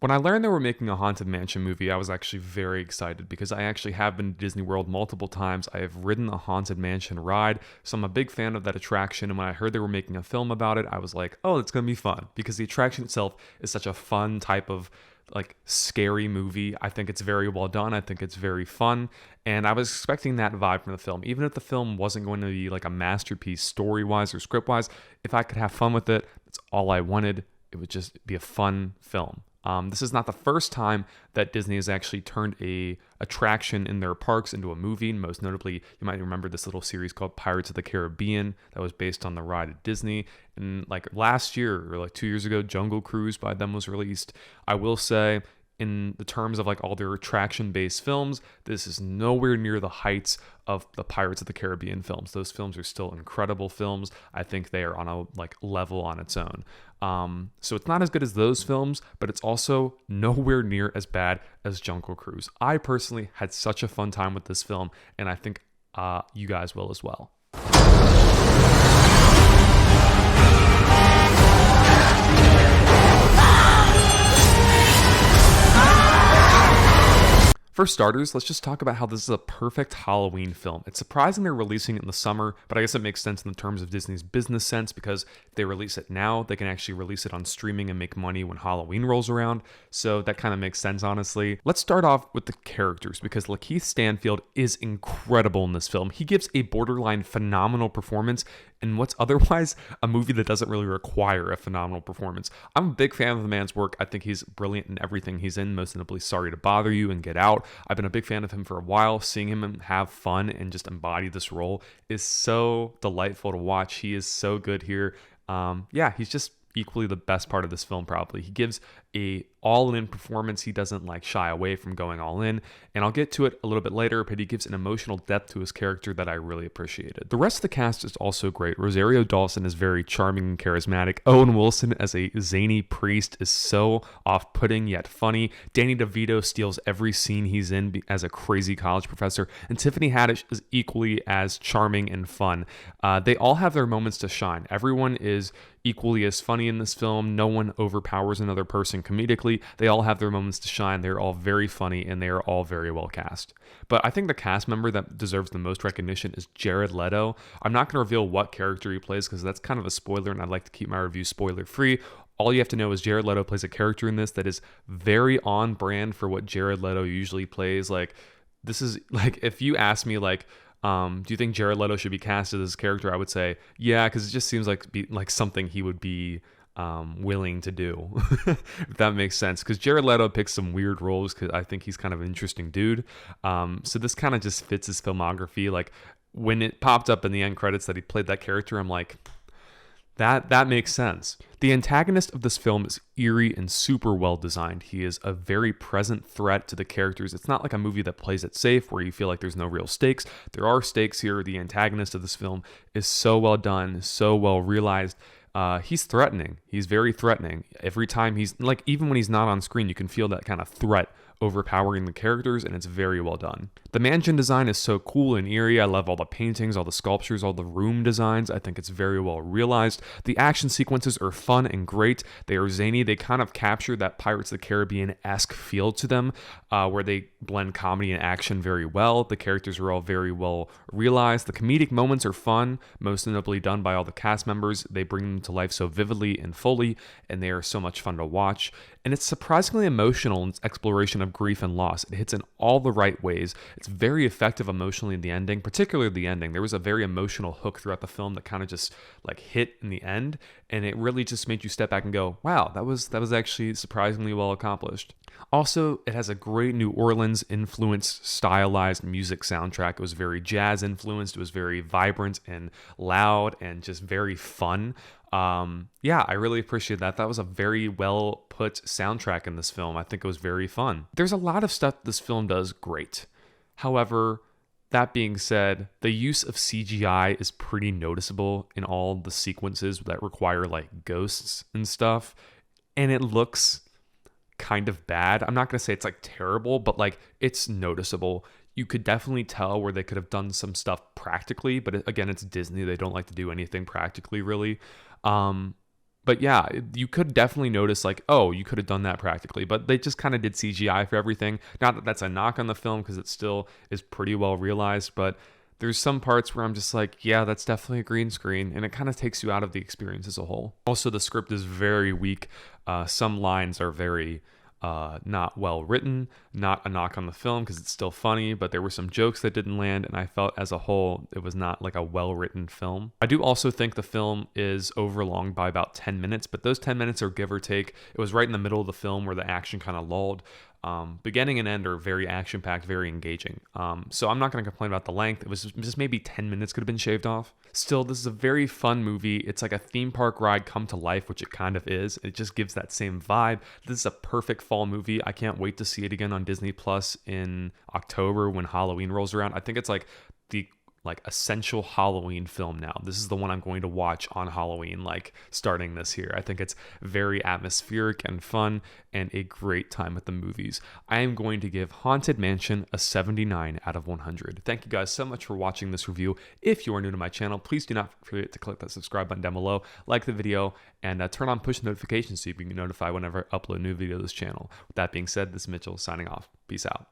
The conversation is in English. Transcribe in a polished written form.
When I learned they were making a Haunted Mansion movie, I was actually very excited because I actually have been to Disney World multiple times. I have ridden the Haunted Mansion ride, so I'm a big fan of that attraction. And when I heard they were making a film about it, I was like, oh, it's going to be fun because the attraction itself is such a fun type of like scary movie. I think it's very well done. I think it's very fun. And I was expecting that vibe from the film. Even if the film wasn't going to be like a masterpiece story-wise or script-wise, if I could have fun with it, that's all I wanted. It would just be a fun film. This is not the first time that Disney has actually turned a attraction in their parks into a movie. Most notably, you might remember this little series called Pirates of the Caribbean that was based on the ride at Disney. And like last year or like 2 years ago, Jungle Cruise by them was released. I will say, in the terms of like all their attraction-based films, this is nowhere near the heights of the Pirates of the Caribbean films. Those films are still incredible films. I think they are on a like level on its own. So it's not as good as those films, but it's also nowhere near as bad as Jungle Cruise. I personally had such a fun time with this film, and I think you guys will as well. For starters, let's just talk about how this is a perfect Halloween film. It's surprising they're releasing it in the summer, but I guess it makes sense in the terms of Disney's business sense because if they release it now, they can actually release it on streaming and make money when Halloween rolls around. So that kind of makes sense, honestly. Let's start off with the characters because lakeith Stanfield is incredible in this film. He gives a borderline phenomenal performance in what's otherwise a movie that doesn't really require a phenomenal performance. I'm a big fan of the man's work. I think he's brilliant in everything he's in, most notably Sorry to Bother You and Get Out. I've been a big fan of him for a while. Seeing him have fun and just embody this role is so delightful to watch. He is so good here. He's just equally the best part of this film probably. He gives a all-in performance. He doesn't like shy away from going all in, and I'll get to it a little bit later, but he gives an emotional depth to his character that I really appreciated. The rest of the cast is also great. Rosario Dawson is very charming and charismatic. Owen Wilson as a zany priest is so off-putting yet funny. Danny DeVito steals every scene he's in as a crazy college professor, and Tiffany Haddish is equally as charming and fun. They all have their moments to shine. Everyone is equally as funny in this film. No one overpowers another person comedically. They all have their moments to shine. They're all very funny and they are all very well cast. But I think the cast member that deserves the most recognition is Jared Leto. I'm not going to reveal what character he plays because that's kind of a spoiler and I'd like to keep my review spoiler free. All you have to know is Jared Leto plays a character in this that is very on brand for what Jared Leto usually plays. Like, this is like, if you ask me like, do you think Jared Leto should be casted as a character? I would say, yeah, because it just seems like something he would be willing to do, if that makes sense. Because Jared Leto picks some weird roles because I think he's kind of an interesting dude. So this kind of just fits his filmography. Like when it popped up in the end credits that he played that character, I'm like, that makes sense. The antagonist of this film is eerie and super well designed. He is a very present threat to the characters. It's not like a movie that plays it safe where you feel like there's no real stakes. There are stakes here. The antagonist of this film is so well done, so well realized. He's threatening. He's very threatening. Every time he's like, even when he's not on screen, you can feel that kind of threat overpowering the characters, and it's very well done. The mansion design is so cool and eerie. I love all the paintings, all the sculptures, all the room designs. I think it's very well realized. The action sequences are fun and great. They are zany. They kind of capture that Pirates of the Caribbean-esque feel to them, where they blend comedy and action very well. The characters are all very well realized. The comedic moments are fun, most notably done by all the cast members. They bring them to life so vividly and fully, and they are so much fun to watch. And it's surprisingly emotional in its exploration of grief and loss. It hits in all the right ways. It's very effective emotionally in the ending, particularly the ending. There was a very emotional hook throughout the film that kind of just like hit in the end, and it really just made you step back and go, wow, that was actually surprisingly well accomplished. Also, it has a great New Orleans influenced stylized music soundtrack. It was very jazz influenced. It was very vibrant and loud and just very fun. I really appreciate that. That was a very well put soundtrack in this film. I think it was very fun. There's a lot of stuff this film does great. However, that being said, the use of CGI is pretty noticeable in all the sequences that require like ghosts and stuff. And it looks kind of bad. I'm not going to say it's like terrible, but like it's noticeable. You could definitely tell where they could have done some stuff practically, but again, it's Disney. They don't like to do anything practically, really. But yeah, you could definitely notice like, oh, you could have done that practically, but they just kind of did CGI for everything. Not that that's a knock on the film because it still is pretty well realized, but there's some parts where I'm just like, yeah, that's definitely a green screen, and it kind of takes you out of the experience as a whole. Also, the script is very weak. Some lines are very not well written, not a knock on the film because it's still funny, but there were some jokes that didn't land, and I felt as a whole it was not like a well written film. I do also think the film is overlong by about 10 minutes, but those 10 minutes are give or take. It was right in the middle of the film where the action kind of lulled. Beginning and end are very action packed, very engaging. So I'm not going to complain about the length. It was just maybe 10 minutes could have been shaved off. Still, this is a very fun movie. It's like a theme park ride come to life, which it kind of is. It just gives that same vibe. This is a perfect fall movie. I can't wait to see it again on Disney Plus in October when Halloween rolls around. I think it's like the essential Halloween film now. This is the one I'm going to watch on Halloween, like starting this year. I think it's very atmospheric and fun and a great time at the movies. I am going to give Haunted Mansion a 79 out of 100. Thank you guys so much for watching this review. If you are new to my channel, please do not forget to click that subscribe button down below, like the video, and turn on push notifications so you can get notified whenever I upload a new video to this channel. With that being said, this is Mitchell signing off. Peace out.